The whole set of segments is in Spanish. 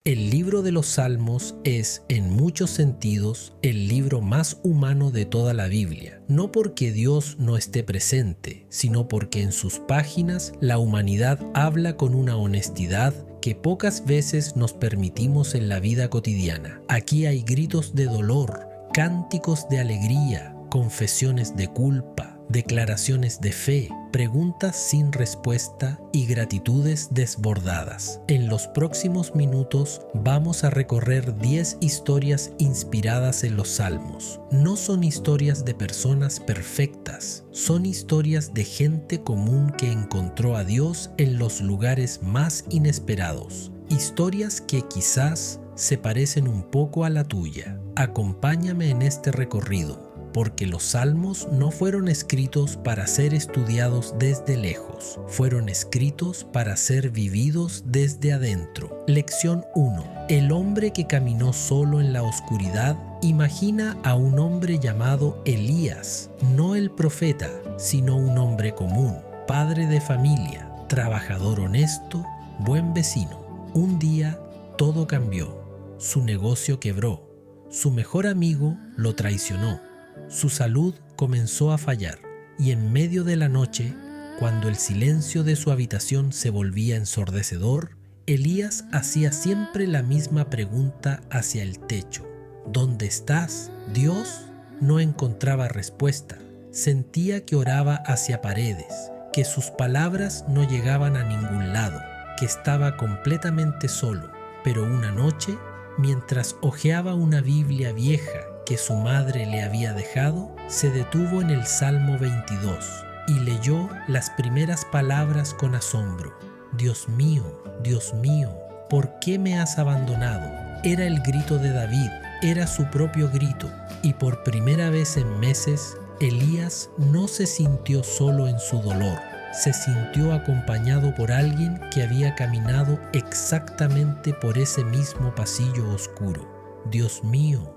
El libro de los Salmos es, en muchos sentidos, el libro más humano de toda la Biblia, no porque Dios no esté presente, sino porque en sus páginas la humanidad habla con una honestidad que pocas veces nos permitimos en la vida cotidiana. Aquí hay gritos de dolor, cánticos de alegría, confesiones de culpa, declaraciones de fe, preguntas sin respuesta y gratitudes desbordadas. En los próximos minutos vamos a recorrer 10 historias inspiradas en los Salmos. No son historias de personas perfectas, son historias de gente común que encontró a Dios en los lugares más inesperados. Historias que quizás se parecen un poco a la tuya. Acompáñame en este recorrido, porque los Salmos no fueron escritos para ser estudiados desde lejos, fueron escritos para ser vividos desde adentro. Lección 1. El hombre que caminó solo en la oscuridad imagina a un hombre llamado Elías, no el profeta, sino un hombre común, padre de familia, trabajador honesto, buen vecino. Un día todo cambió, su negocio quebró, su mejor amigo lo traicionó. Su salud comenzó a fallar y en medio de la noche, cuando el silencio de su habitación se volvía ensordecedor, Elías hacía siempre la misma pregunta hacia el techo. ¿Dónde estás, Dios? No encontraba respuesta. Sentía que oraba hacia paredes, que sus palabras no llegaban a ningún lado, que estaba completamente solo. Pero una noche, mientras hojeaba una Biblia vieja que su madre le había dejado, se detuvo en el Salmo 22 y leyó las primeras palabras con asombro. Dios mío, ¿por qué me has abandonado? Era el grito de David, era su propio grito, y por primera vez en meses, Elías no se sintió solo en su dolor, se sintió acompañado por alguien que había caminado exactamente por ese mismo pasillo oscuro. Dios mío,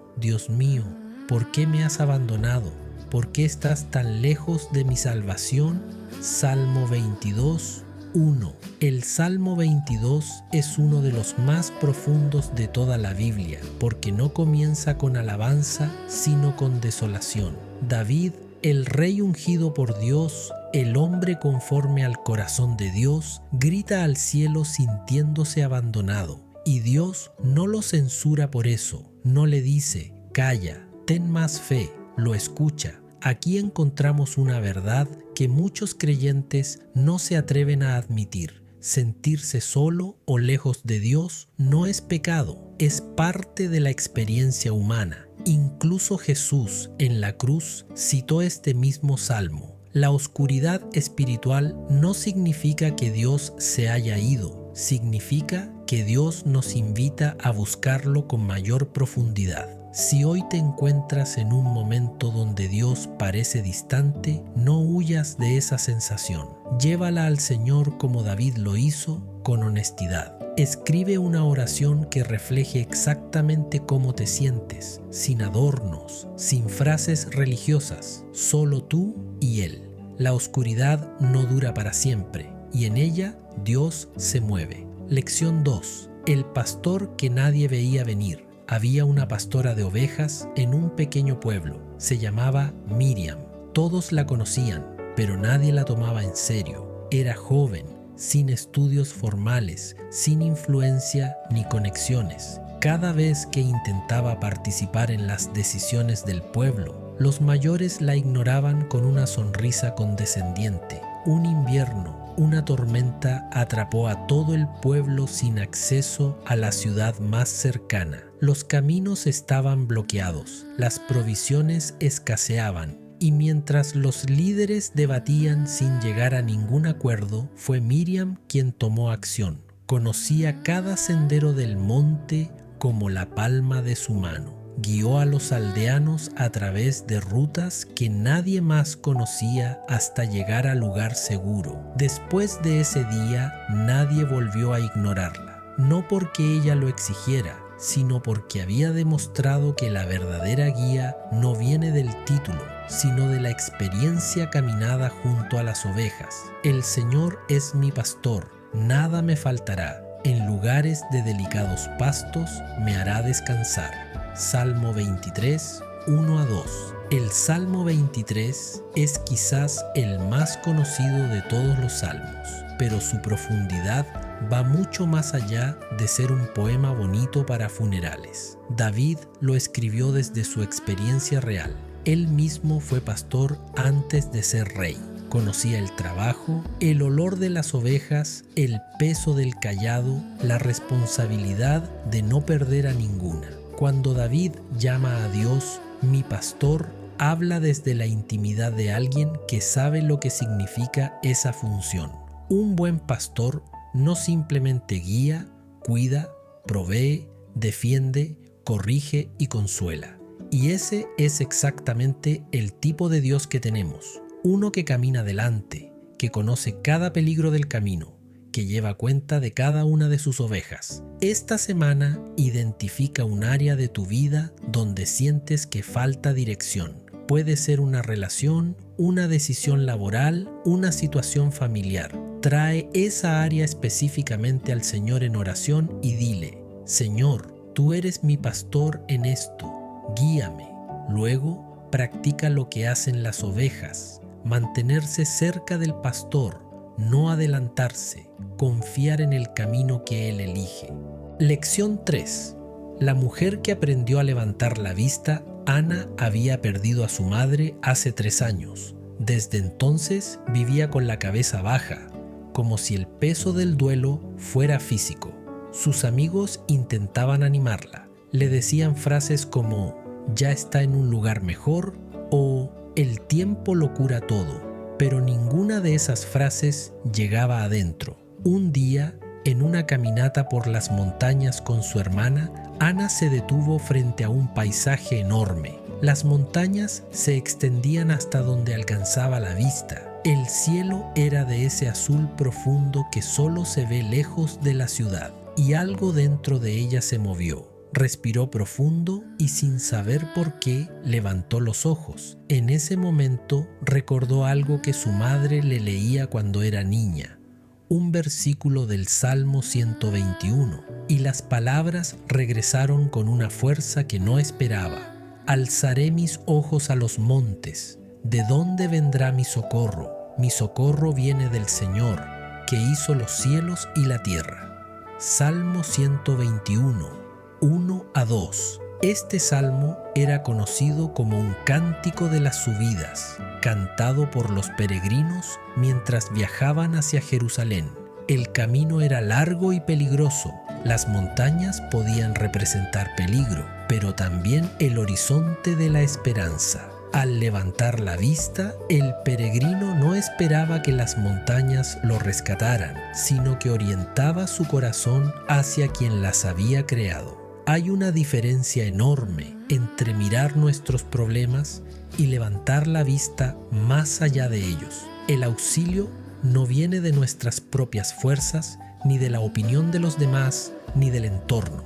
¿por qué me has abandonado? ¿Por qué estás tan lejos de mi salvación? Salmo 22, 1. El Salmo 22 es uno de los más profundos de toda la Biblia, porque no comienza con alabanza, sino con desolación. David, el rey ungido por Dios, el hombre conforme al corazón de Dios, grita al cielo sintiéndose abandonado. Y Dios no lo censura por eso, no le dice, calla, ten más fe, lo escucha. Aquí encontramos una verdad que muchos creyentes no se atreven a admitir. Sentirse solo o lejos de Dios no es pecado, es parte de la experiencia humana. Incluso Jesús en la cruz citó este mismo salmo. La oscuridad espiritual no significa que Dios se haya ido, significa que Dios nos invita a buscarlo con mayor profundidad. Si hoy te encuentras en un momento donde Dios parece distante, no huyas de esa sensación. Llévala al Señor como David lo hizo, con honestidad. Escribe una oración que refleje exactamente cómo te sientes, sin adornos, sin frases religiosas, solo tú y Él. La oscuridad no dura para siempre, y en ella Dios se mueve. Lección 2. El pastor que nadie veía venir. Había una pastora de ovejas en un pequeño pueblo. Se llamaba Miriam. Todos la conocían, pero nadie la tomaba en serio. Era joven, sin estudios formales, sin influencia ni conexiones. Cada vez que intentaba participar en las decisiones del pueblo, los mayores la ignoraban con una sonrisa condescendiente. Un invierno, una tormenta atrapó a todo el pueblo sin acceso a la ciudad más cercana. Los caminos estaban bloqueados, las provisiones escaseaban, y mientras los líderes debatían sin llegar a ningún acuerdo, fue Miriam quien tomó acción. Conocía cada sendero del monte como la palma de su mano. Guió a los aldeanos a través de rutas que nadie más conocía hasta llegar al lugar seguro. Después de ese día, nadie volvió a ignorarla, no porque ella lo exigiera, sino porque había demostrado que la verdadera guía no viene del título, sino de la experiencia caminada junto a las ovejas. El Señor es mi pastor, nada me faltará. en lugares de delicados pastos me hará descansar. Salmo 23, 1 a 2. El Salmo 23 es quizás el más conocido de todos los salmos, pero su profundidad va mucho más allá de ser un poema bonito para funerales. David lo escribió desde su experiencia real. Él mismo fue pastor antes de ser rey. Conocía el trabajo, el olor de las ovejas, el peso del cayado, la responsabilidad de no perder a ninguna. Cuando David llama a Dios mi pastor, habla desde la intimidad de alguien que sabe lo que significa esa función. Un buen pastor no simplemente guía, cuida, provee, defiende, corrige y consuela. Y ese es exactamente el tipo de Dios que tenemos. Uno que camina adelante, que conoce cada peligro del camino, que lleva cuenta de cada una de sus ovejas. Esta semana identifica un área de tu vida donde sientes que falta dirección. Puede ser una relación, una decisión laboral, una situación familiar. Trae esa área específicamente al Señor en oración y dile: Señor, tú eres mi pastor en esto, guíame. Luego, practica lo que hacen las ovejas: mantenerse cerca del pastor, no adelantarse, confiar en el camino que él elige. Lección 3. La mujer que aprendió a levantar la vista, Ana, había perdido a su madre hace 3 años. Desde entonces vivía con la cabeza baja, como si el peso del duelo fuera físico. Sus amigos intentaban animarla. Le decían frases como «ya está en un lugar mejor» o «el tiempo lo cura todo», pero ninguna de esas frases llegaba adentro. Un día, en una caminata por las montañas con su hermana, Ana se detuvo frente a un paisaje enorme. Las montañas se extendían hasta donde alcanzaba la vista. El cielo era de ese azul profundo que solo se ve lejos de la ciudad, y algo dentro de ella se movió. Respiró profundo y, sin saber por qué, levantó los ojos. En ese momento recordó algo que su madre le leía cuando era niña, un versículo del Salmo 121, y las palabras regresaron con una fuerza que no esperaba. Alzaré mis ojos a los montes. ¿De dónde vendrá mi socorro? Mi socorro viene del Señor, que hizo los cielos y la tierra. Salmo 121, 1 a 2. Este salmo era conocido como un cántico de las subidas, cantado por los peregrinos mientras viajaban hacia Jerusalén. El camino era largo y peligroso. Las montañas podían representar peligro, pero también el horizonte de la esperanza. Al levantar la vista, el peregrino no esperaba que las montañas lo rescataran, sino que orientaba su corazón hacia quien las había creado. Hay una diferencia enorme entre mirar nuestros problemas y levantar la vista más allá de ellos. El auxilio no viene de nuestras propias fuerzas, ni de la opinión de los demás, ni del entorno.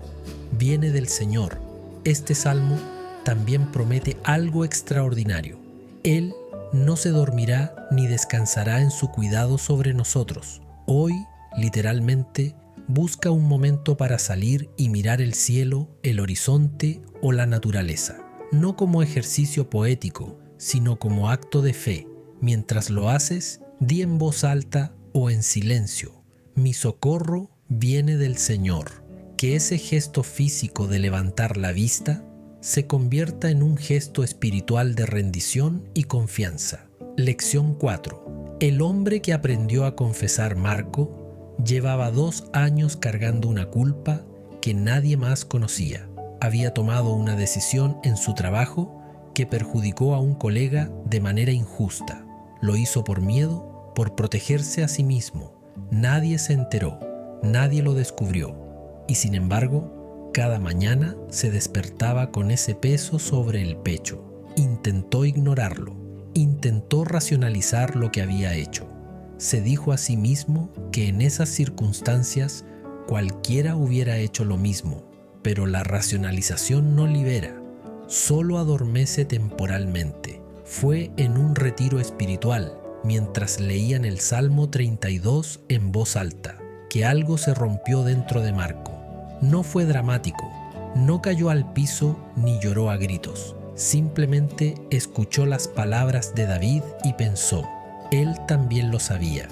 Viene del Señor. Este salmo también promete algo extraordinario. Él no se dormirá ni descansará en su cuidado sobre nosotros. Hoy, literalmente, busca un momento para salir y mirar el cielo, el horizonte o la naturaleza. No como ejercicio poético, sino como acto de fe. Mientras lo haces, di en voz alta o en silencio: mi socorro viene del Señor. Que ese gesto físico de levantar la vista se convierta en un gesto espiritual de rendición y confianza. Lección 4. El hombre que aprendió a confesar Marco llevaba 2 años cargando una culpa que nadie más conocía. Había tomado una decisión en su trabajo que perjudicó a un colega de manera injusta. Lo hizo por miedo, por protegerse a sí mismo. Nadie se enteró, nadie lo descubrió. Y sin embargo, cada mañana se despertaba con ese peso sobre el pecho. Intentó ignorarlo, intentó racionalizar lo que había hecho. Se dijo a sí mismo que en esas circunstancias cualquiera hubiera hecho lo mismo, pero la racionalización no libera, solo adormece temporalmente. Fue en un retiro espiritual, mientras leían el Salmo 32 en voz alta, que algo se rompió dentro de Marco. No fue dramático, no cayó al piso ni lloró a gritos. Simplemente escuchó las palabras de David y pensó, él también lo sabía.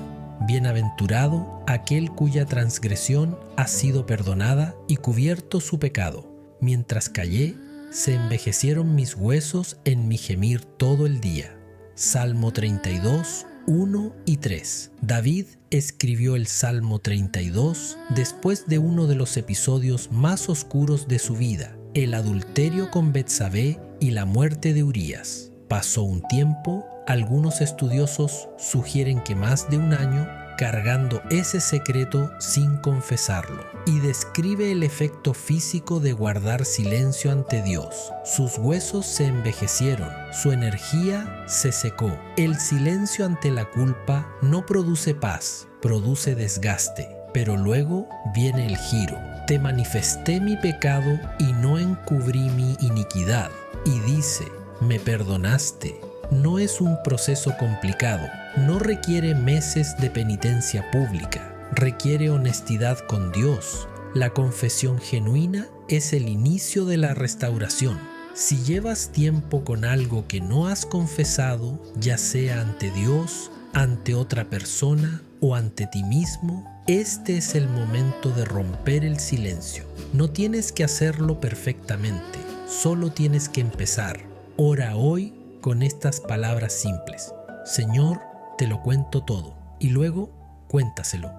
Bienaventurado aquel cuya transgresión ha sido perdonada y cubierto su pecado. Mientras callé, se envejecieron mis huesos en mi gemir todo el día. Salmo 32, 1 y 3. David escribió el Salmo 32 después de uno de los episodios más oscuros de su vida, el adulterio con Betsabé y la muerte de Urías. Pasó un tiempo, algunos estudiosos sugieren que más de un año, cargando ese secreto sin confesarlo, y describe el efecto físico de guardar silencio ante Dios. Sus huesos se envejecieron, su energía se secó. El silencio ante la culpa no produce paz, produce desgaste, pero luego viene el giro. Te manifesté mi pecado y no encubrí mi iniquidad. Y dice, me perdonaste. No es un proceso complicado, no requiere meses de penitencia pública, requiere honestidad con Dios. La confesión genuina es el inicio de la restauración. Si llevas tiempo con algo que no has confesado, ya sea ante Dios, ante otra persona o ante ti mismo, este es el momento de romper el silencio. No tienes que hacerlo perfectamente, solo tienes que empezar. Ora hoy con estas palabras simples. Señor, te lo cuento todo. Y luego, cuéntaselo.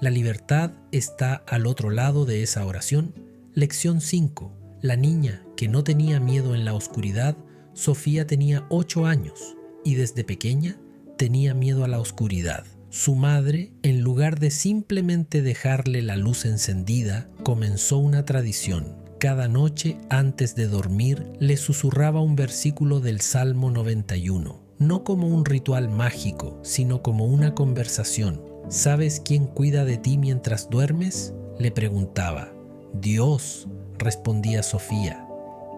La libertad está al otro lado de esa oración. Lección 5. La niña que no tenía miedo en la oscuridad, Sofía tenía 8 años y desde pequeña tenía miedo a la oscuridad. Su madre, en lugar de simplemente dejarle la luz encendida, comenzó una tradición. Cada noche, antes de dormir, le susurraba un versículo del Salmo 91, no como un ritual mágico, sino como una conversación. ¿Sabes quién cuida de ti mientras duermes?, le preguntaba. Dios, respondía Sofía,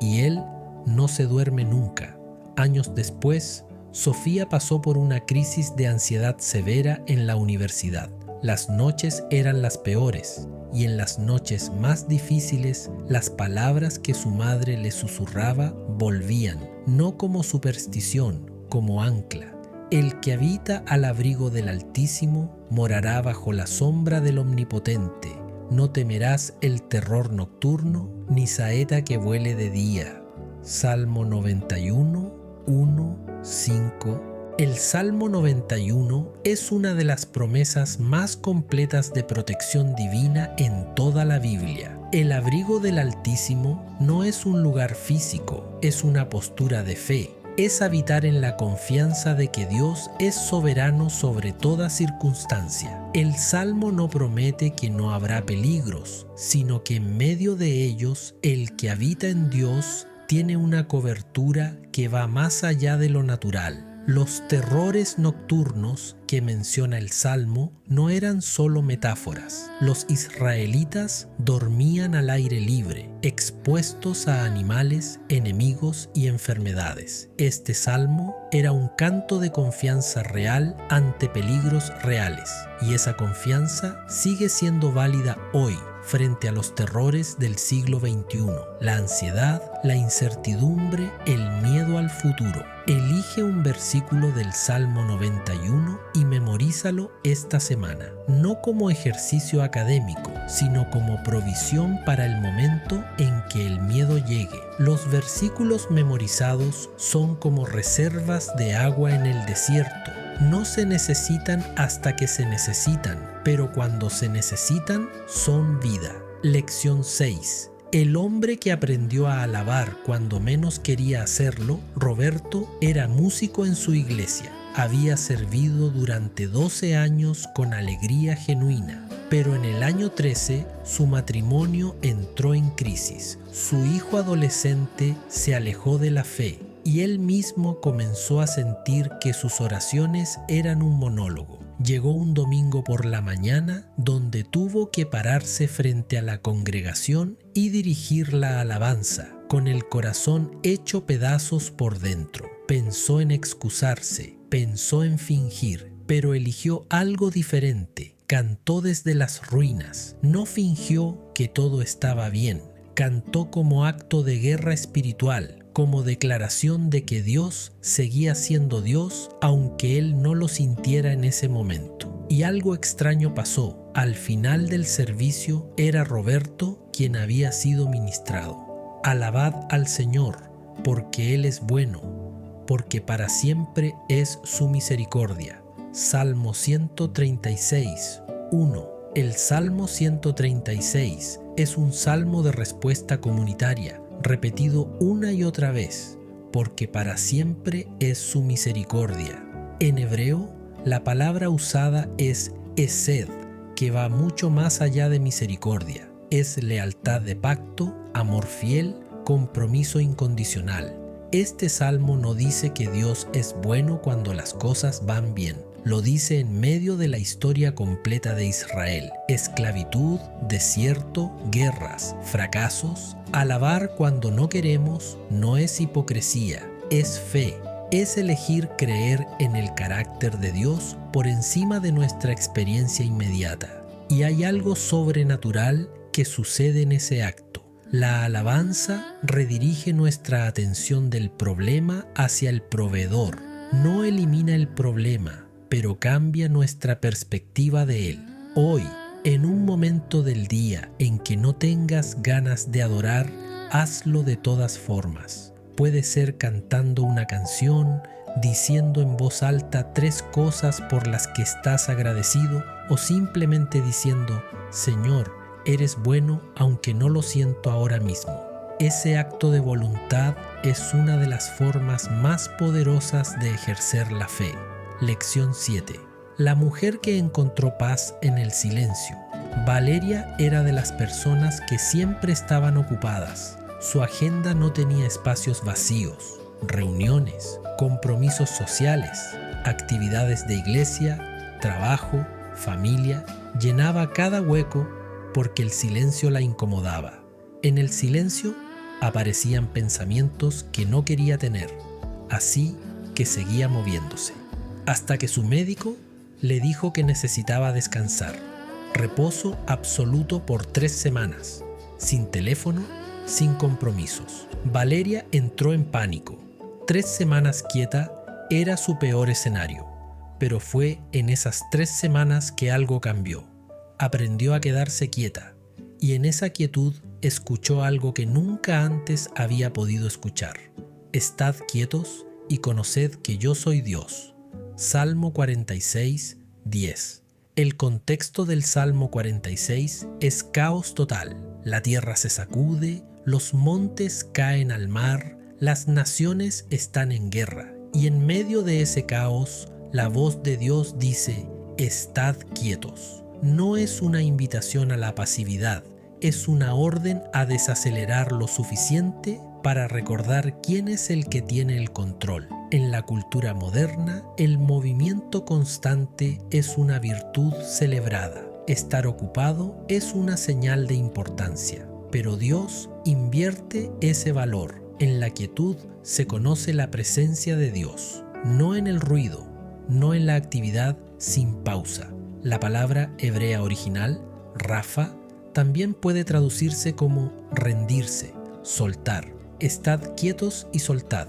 y Él no se duerme nunca. Años después, Sofía pasó por una crisis de ansiedad severa en la universidad. Las noches eran las peores. Y en las noches más difíciles, las palabras que su madre le susurraba volvían, no como superstición, como ancla. El que habita al abrigo del Altísimo morará bajo la sombra del Omnipotente. No temerás el terror nocturno, ni saeta que vuele de día. Salmo 91, 1, 5. El Salmo 91 es una de las promesas más completas de protección divina en toda la Biblia. El abrigo del Altísimo no es un lugar físico, es una postura de fe. Es habitar en la confianza de que Dios es soberano sobre toda circunstancia. El Salmo no promete que no habrá peligros, sino que en medio de ellos, el que habita en Dios tiene una cobertura que va más allá de lo natural. Los terrores nocturnos que menciona el Salmo no eran solo metáforas. Los israelitas dormían al aire libre, expuestos a animales, enemigos y enfermedades. Este Salmo era un canto de confianza real ante peligros reales, y esa confianza sigue siendo válida hoy frente a los terrores del siglo XXI, la ansiedad, la incertidumbre, el miedo al futuro. Elige un versículo del Salmo 91 y memorízalo esta semana, no como ejercicio académico, sino como provisión para el momento en que el miedo llegue. Los versículos memorizados son como reservas de agua en el desierto. No se necesitan hasta que se necesitan, pero cuando se necesitan, son vida. Lección 6. El hombre que aprendió a alabar cuando menos quería hacerlo, Roberto, era músico en su iglesia. Había servido durante 12 años con alegría genuina, pero en el año 13 su matrimonio entró en crisis. Su hijo adolescente se alejó de la fe y él mismo comenzó a sentir que sus oraciones eran un monólogo. Llegó un domingo por la mañana donde tuvo que pararse frente a la congregación y dirigir la alabanza, con el corazón hecho pedazos por dentro. Pensó en excusarse, pensó en fingir, pero eligió algo diferente. cantó desde las ruinas, no fingió que todo estaba bien, cantó como acto de guerra espiritual, como declaración de que Dios seguía siendo Dios aunque él no lo sintiera en ese momento. Y algo extraño pasó. Al final del servicio era Roberto quien había sido ministrado. Alabad al Señor, porque Él es bueno, porque para siempre es su misericordia. Salmo 136, 1. El Salmo 136 es un salmo de respuesta comunitaria, repetido una y otra vez, porque para siempre es su misericordia. En hebreo, la palabra usada es hesed, que va mucho más allá de misericordia. Es lealtad de pacto, amor fiel, compromiso incondicional. Este salmo no dice que Dios es bueno cuando las cosas van bien. Lo dice en medio de la historia completa de Israel. Esclavitud, desierto, guerras, fracasos. Alabar cuando no queremos no es hipocresía, es fe. Es elegir creer en el carácter de Dios por encima de nuestra experiencia inmediata. Y hay algo sobrenatural que sucede en ese acto. La alabanza redirige nuestra atención del problema hacia el proveedor. No elimina el problema, pero cambia nuestra perspectiva de él. Hoy, en un momento del día en que no tengas ganas de adorar, hazlo de todas formas. Puede ser cantando una canción, diciendo en voz alta 3 cosas por las que estás agradecido o simplemente diciendo, Señor, eres bueno aunque no lo siento ahora mismo. Ese acto de voluntad es una de las formas más poderosas de ejercer la fe. Lección 7. La mujer que encontró paz en el silencio. Valeria era de las personas que siempre estaban ocupadas. Su agenda no tenía espacios vacíos, reuniones, compromisos sociales, actividades de iglesia, trabajo, familia. Llenaba cada hueco porque el silencio la incomodaba. En el silencio aparecían pensamientos que no quería tener, así que seguía moviéndose. Hasta que su médico le dijo que necesitaba descansar. Reposo absoluto por 3 semanas, sin teléfono, sin compromisos. Valeria entró en pánico. 3 semanas quieta era su peor escenario, pero fue en esas 3 semanas que algo cambió. Aprendió a quedarse quieta y en esa quietud escuchó algo que nunca antes había podido escuchar. Estad quietos y conoced que yo soy Dios. Salmo 46, 10. El contexto del Salmo 46 es caos total. La tierra se sacude, los montes caen al mar, las naciones están en guerra. Y en medio de ese caos, la voz de Dios dice, estad quietos. No es una invitación a la pasividad, es una orden a desacelerar lo suficiente para recordar quién es el que tiene el control. En la cultura moderna, el movimiento constante es una virtud celebrada. Estar ocupado es una señal de importancia, pero Dios invierte ese valor. En la quietud se conoce la presencia de Dios, no en el ruido, no en la actividad sin pausa. La palabra hebrea original, rafa, también puede traducirse como rendirse, soltar. Estad quietos y soltad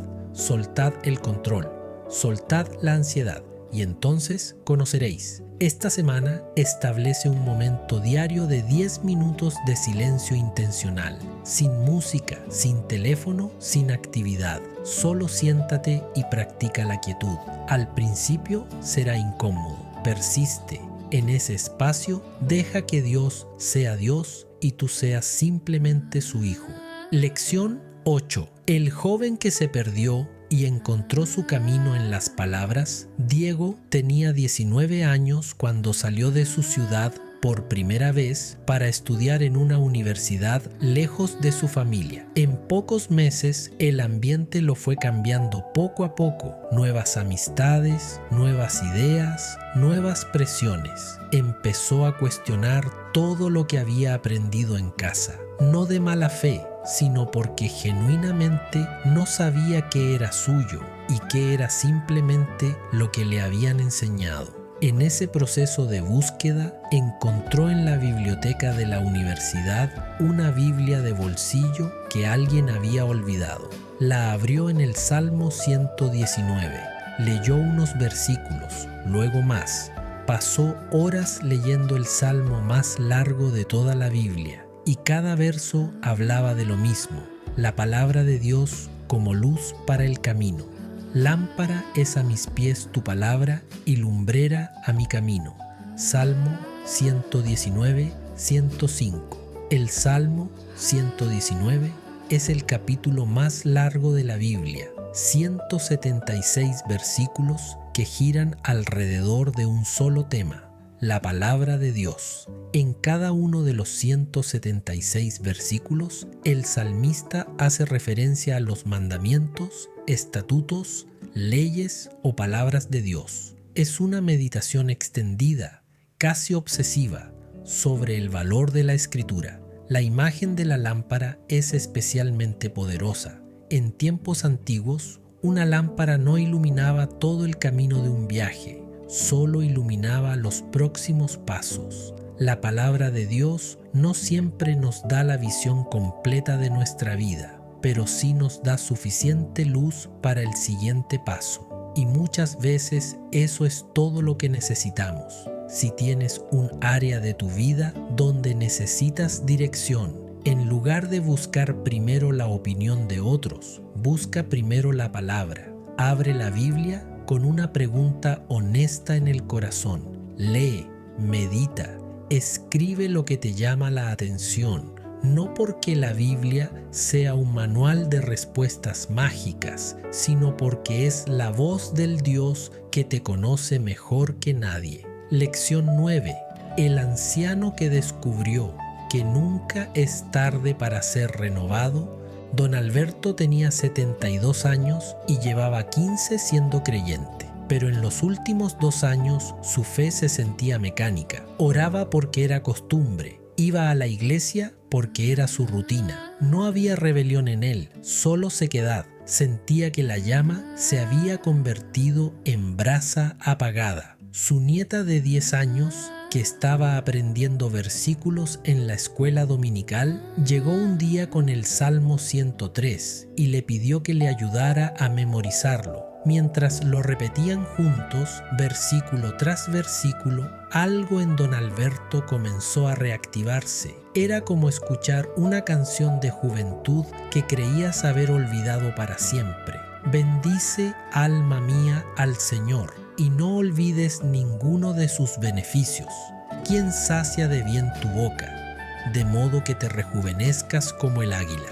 el control, soltad la ansiedad y entonces conoceréis. Esta semana establece un momento diario de 10 minutos de silencio intencional, sin música, sin teléfono, sin actividad. Solo siéntate y practica la quietud. Al principio será incómodo, persiste. En ese espacio, deja que Dios sea Dios y tú seas simplemente su hijo. Lección 8. El joven que se perdió y encontró su camino en las palabras. Diego tenía 19 años cuando salió de su ciudad por primera vez para estudiar en una universidad lejos de su familia. En pocos meses el ambiente lo fue cambiando poco a poco. Nuevas amistades, nuevas ideas, nuevas presiones. Empezó a cuestionar todo lo que había aprendido en casa. No de mala fe, sino porque genuinamente no sabía qué era suyo y qué era simplemente lo que le habían enseñado. En ese proceso de búsqueda, encontró en la biblioteca de la universidad una Biblia de bolsillo que alguien había olvidado. La abrió en el Salmo 119, leyó unos versículos, luego más. Pasó horas leyendo el salmo más largo de toda la Biblia, y cada verso hablaba de lo mismo: la palabra de Dios como luz para el camino. Lámpara es a mis pies tu palabra y lumbrera a mi camino. Salmo 119, 105. El Salmo 119 es el capítulo más largo de la Biblia, 176 versículos que giran alrededor de un solo tema: la palabra de Dios. En cada uno de los 176 versículos, el salmista hace referencia a los mandamientos, estatutos, leyes o palabras de Dios. Es una meditación extendida, casi obsesiva, sobre el valor de la Escritura. La imagen de la lámpara es especialmente poderosa. En tiempos antiguos, una lámpara no iluminaba todo el camino de un viaje, solo iluminaba los próximos pasos. La palabra de Dios no siempre nos da la visión completa de nuestra vida, pero sí nos da suficiente luz para el siguiente paso. Y muchas veces eso es todo lo que necesitamos. Si tienes un área de tu vida donde necesitas dirección, en lugar de buscar primero la opinión de otros, busca primero la palabra. Abre la Biblia con una pregunta honesta en el corazón. Lee, medita, escribe lo que te llama la atención. No porque la Biblia sea un manual de respuestas mágicas, sino porque es la voz del Dios que te conoce mejor que nadie. Lección 9. El anciano que descubrió que nunca es tarde para ser renovado. Don Alberto tenía 72 años y llevaba 15 siendo creyente. Pero en los últimos 2 años su fe se sentía mecánica. Oraba porque era costumbre. Iba a la iglesia porque era su rutina. No había rebelión en él, solo sequedad. Sentía que la llama se había convertido en brasa apagada. Su nieta de 10 años, que estaba aprendiendo versículos en la escuela dominical, llegó un día con el Salmo 103 y le pidió que le ayudara a memorizarlo. Mientras lo repetían juntos, versículo tras versículo, algo en don Alberto comenzó a reactivarse. Era como escuchar una canción de juventud que creías haber olvidado para siempre. Bendice, alma mía, al Señor, y no olvides ninguno de sus beneficios. Quien sacia de bien tu boca, de modo que te rejuvenezcas como el águila.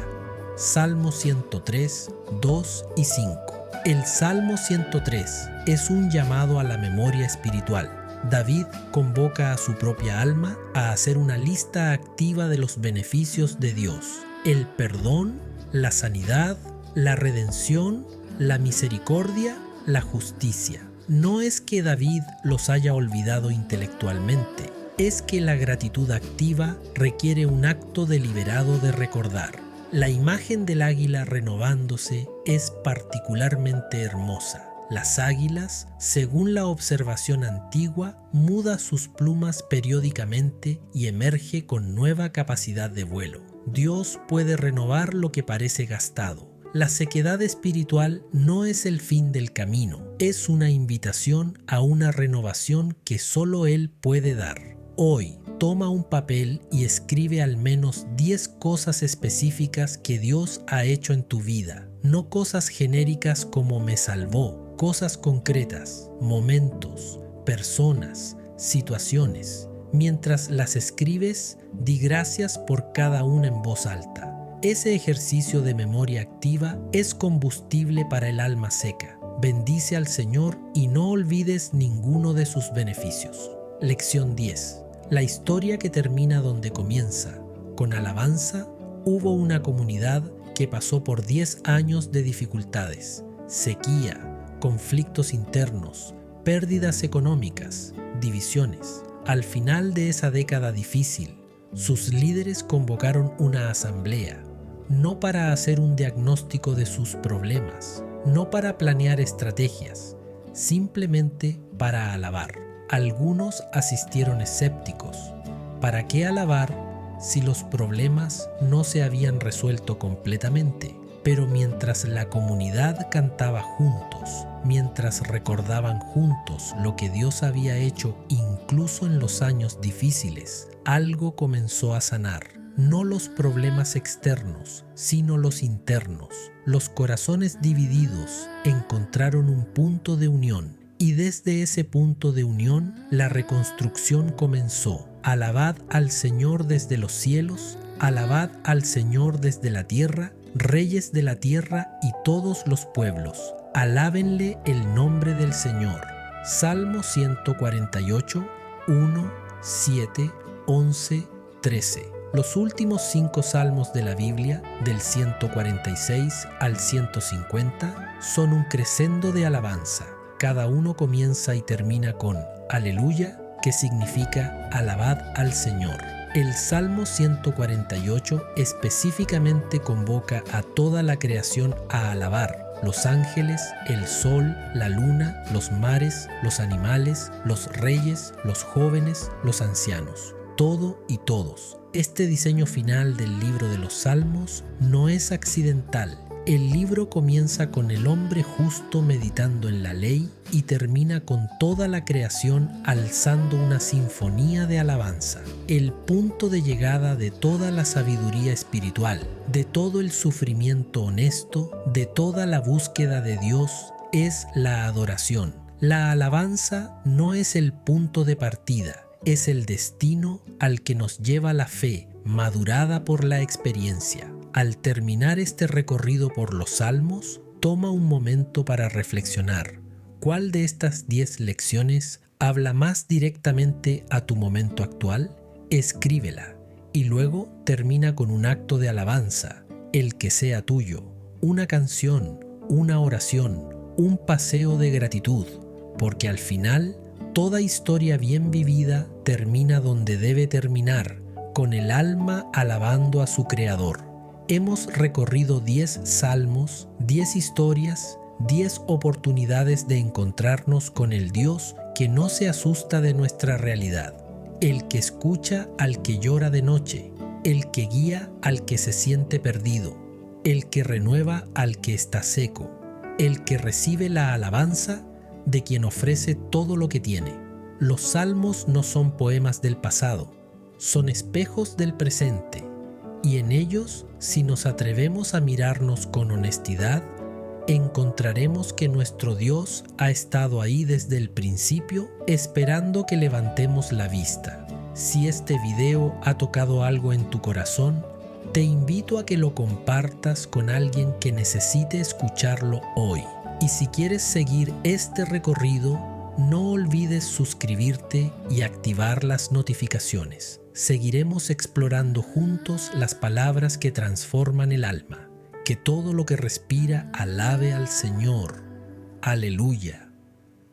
Salmo 103, 2 y 5. El Salmo 103 es un llamado a la memoria espiritual. David convoca a su propia alma a hacer una lista activa de los beneficios de Dios: el perdón, la sanidad, la redención, la misericordia, la justicia. No es que David los haya olvidado intelectualmente, es que la gratitud activa requiere un acto deliberado de recordar. La imagen del águila renovándose es particularmente hermosa. Las águilas, según la observación antigua, muda sus plumas periódicamente y emerge con nueva capacidad de vuelo. Dios puede renovar lo que parece gastado. La sequedad espiritual no es el fin del camino, es una invitación a una renovación que solo Él puede dar. Hoy, toma un papel y escribe al menos 10 cosas específicas que Dios ha hecho en tu vida. No cosas genéricas como me salvó, cosas concretas, momentos, personas, situaciones. Mientras las escribes, di gracias por cada una en voz alta. Ese ejercicio de memoria activa es combustible para el alma seca. Bendice al Señor y no olvides ninguno de sus beneficios. Lección 10. La historia que termina donde comienza, con alabanza. Hubo una comunidad que pasó por 10 años de dificultades, sequía, conflictos internos, pérdidas económicas, divisiones. Al final de esa década difícil, sus líderes convocaron una asamblea, no para hacer un diagnóstico de sus problemas, no para planear estrategias, simplemente para alabar. Algunos asistieron escépticos. ¿Para qué alabar si los problemas no se habían resuelto completamente? Pero mientras la comunidad cantaba juntos, mientras recordaban juntos lo que Dios había hecho incluso en los años difíciles, algo comenzó a sanar. No los problemas externos, sino los internos. Los corazones divididos encontraron un punto de unión, y desde ese punto de unión la reconstrucción comenzó. Alabad al Señor desde los cielos, alabad al Señor desde la tierra, reyes de la tierra y todos los pueblos, alábenle el nombre del Señor. Salmo 148, 1, 7, 11, 13. Los últimos 5 salmos de la Biblia, del 146 al 150, son un crescendo de alabanza. Cada uno comienza y termina con Aleluya, que significa alabad al Señor. El Salmo 148 específicamente convoca a toda la creación a alabar: los ángeles, el sol, la luna, los mares, los animales, los reyes, los jóvenes, los ancianos, todo y todos. Este diseño final del libro de los Salmos no es accidental. El libro comienza con el hombre justo meditando en la ley y termina con toda la creación alzando una sinfonía de alabanza. El punto de llegada de toda la sabiduría espiritual, de todo el sufrimiento honesto, de toda la búsqueda de Dios, es la adoración. La alabanza no es el punto de partida, es el destino al que nos lleva la fe, madurada por la experiencia. Al terminar este recorrido por los Salmos, toma un momento para reflexionar. ¿Cuál de estas 10 lecciones habla más directamente a tu momento actual? Escríbela y luego termina con un acto de alabanza, el que sea tuyo, una canción, una oración, un paseo de gratitud, porque al final toda historia bien vivida termina donde debe terminar, con el alma alabando a su Creador. Hemos recorrido 10 salmos, 10 historias, 10 oportunidades de encontrarnos con el Dios que no se asusta de nuestra realidad, el que escucha al que llora de noche, el que guía al que se siente perdido, el que renueva al que está seco, el que recibe la alabanza de quien ofrece todo lo que tiene. Los salmos no son poemas del pasado, son espejos del presente. Y en ellos, si nos atrevemos a mirarnos con honestidad, encontraremos que nuestro Dios ha estado ahí desde el principio, esperando que levantemos la vista. Si este video ha tocado algo en tu corazón, te invito a que lo compartas con alguien que necesite escucharlo hoy. Y si quieres seguir este recorrido, no olvides suscribirte y activar las notificaciones. Seguiremos explorando juntos las palabras que transforman el alma. Que todo lo que respira alabe al Señor. Aleluya.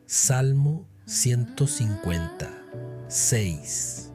Salmo 156.